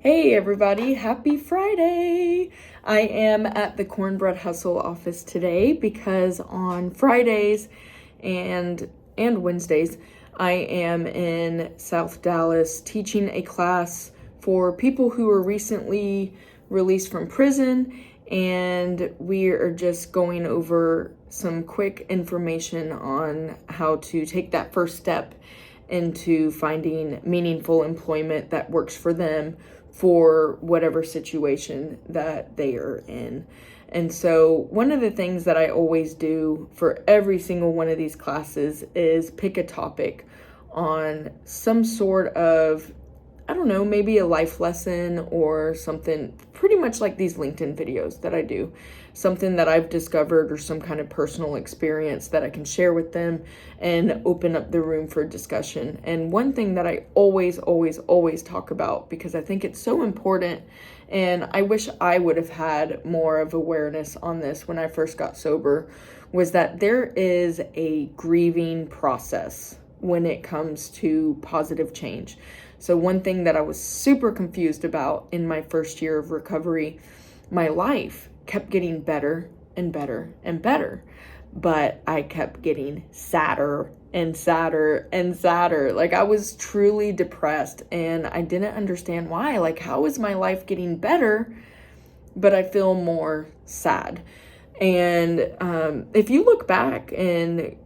Hey everybody, happy Friday! I am at the Cornbread Hustle office today because on Fridays and Wednesdays I am in South Dallas teaching a class for people who were recently released from prison, and we are just going over some quick information on how to take that first step into finding meaningful employment that works for them for whatever situation that they are in. And so one of the things that I always do for every single one of these classes is pick a topic on some sort of, I don't know, maybe a life lesson or something, pretty much like these LinkedIn videos that I do. Something that I've discovered or some kind of personal experience that I can share with them and open up the room for discussion. And one thing that I always talk about, because I think it's so important, and I wish I would have had more of awareness on this when I first got sober, was that there is a grieving process when it comes to positive change. So one thing that I was super confused about in my first year of recovery, my life kept getting better and better and better, but I kept getting sadder and sadder and sadder. Like, I was truly depressed and I didn't understand why. Like, how is my life getting better, but I feel more sad? And if you look back and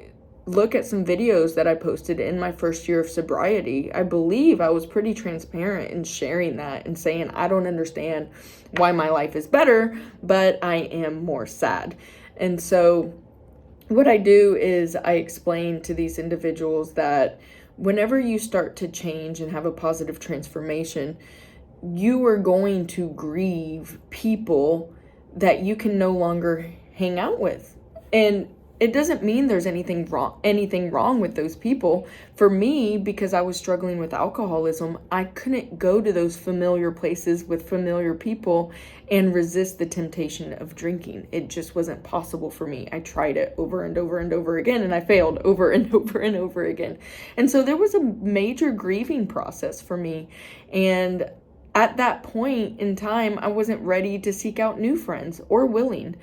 look at some videos that I posted in my first year of sobriety, I believe I was pretty transparent in sharing that and saying, I don't understand why my life is better, but I am more sad. And so what I do is I explain to these individuals that whenever you start to change and have a positive transformation, you are going to grieve people that you can no longer hang out with. And it doesn't mean there's anything wrong with those people. For me, because I was struggling with alcoholism, I couldn't go to those familiar places with familiar people and resist the temptation of drinking. It just wasn't possible for me. I tried it over and over and over again, and I failed over and over and over again. And so there was a major grieving process for me. And at that point in time, I wasn't ready to seek out new friends or willing.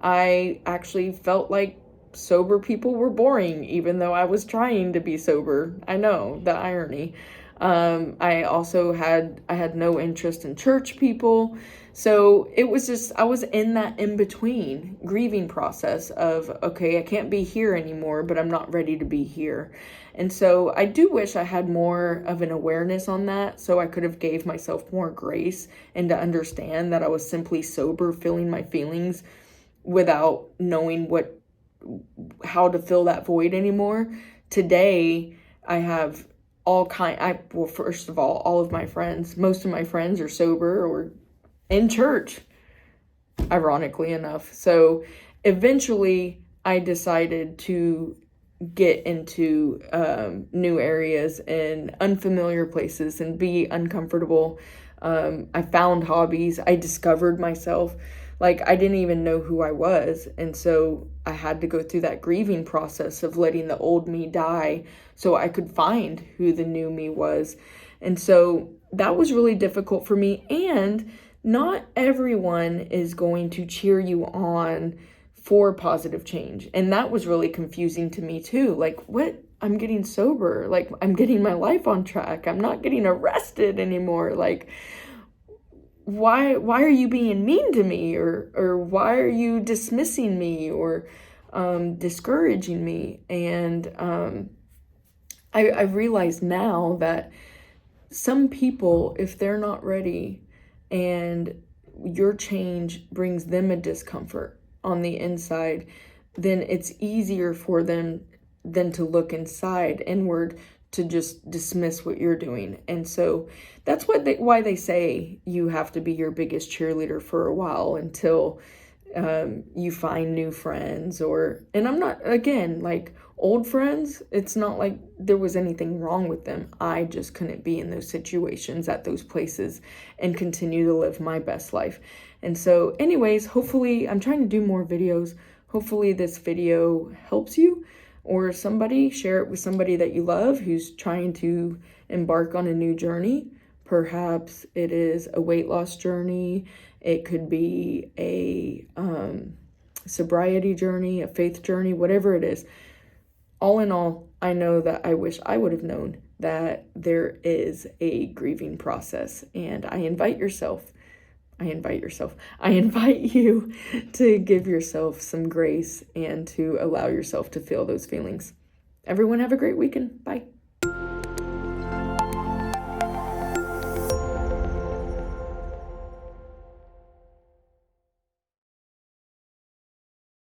I actually felt like sober people were boring, even though I was trying to be sober. I know, the irony. I had no interest in church people. So it was just, I was in that in-between grieving process of, okay, I can't be here anymore, but I'm not ready to be here. And so I do wish I had more of an awareness on that, so I could have gave myself more grace and to understand that I was simply sober, feeling my feelings without knowing how to fill that void anymore. Today, I have first of all of my friends, most of my friends are sober or in church, ironically enough. So eventually I decided to get into new areas and unfamiliar places and be uncomfortable. I found hobbies. I discovered myself. Like, I didn't even know who I was. And so I had to go through that grieving process of letting the old me die so I could find who the new me was. And so that was really difficult for me. And not everyone is going to cheer you on for positive change. And that was really confusing to me too. Like, what? I'm getting sober. Like, I'm getting my life on track. I'm not getting arrested anymore. Like, why are you being mean to me, or why are you dismissing me or discouraging me? And I realize now that some people, if they're not ready and your change brings them a discomfort on the inside, then it's easier for them than to look inward to just dismiss what you're doing. And so that's why they say you have to be your biggest cheerleader for a while until you find new friends. And I'm not, again, like, old friends, it's not like there was anything wrong with them. I just couldn't be in those situations at those places and continue to live my best life. And so anyways, hopefully I'm trying to do more videos. Hopefully this video helps you, or share it with somebody that you love who's trying to embark on a new journey. Perhaps it is a weight loss journey. It could be a sobriety journey, a faith journey, whatever it is. All in all, I know that I wish I would have known that there is a grieving process, and I invite you to give yourself some grace and to allow yourself to feel those feelings. Everyone have a great weekend. Bye.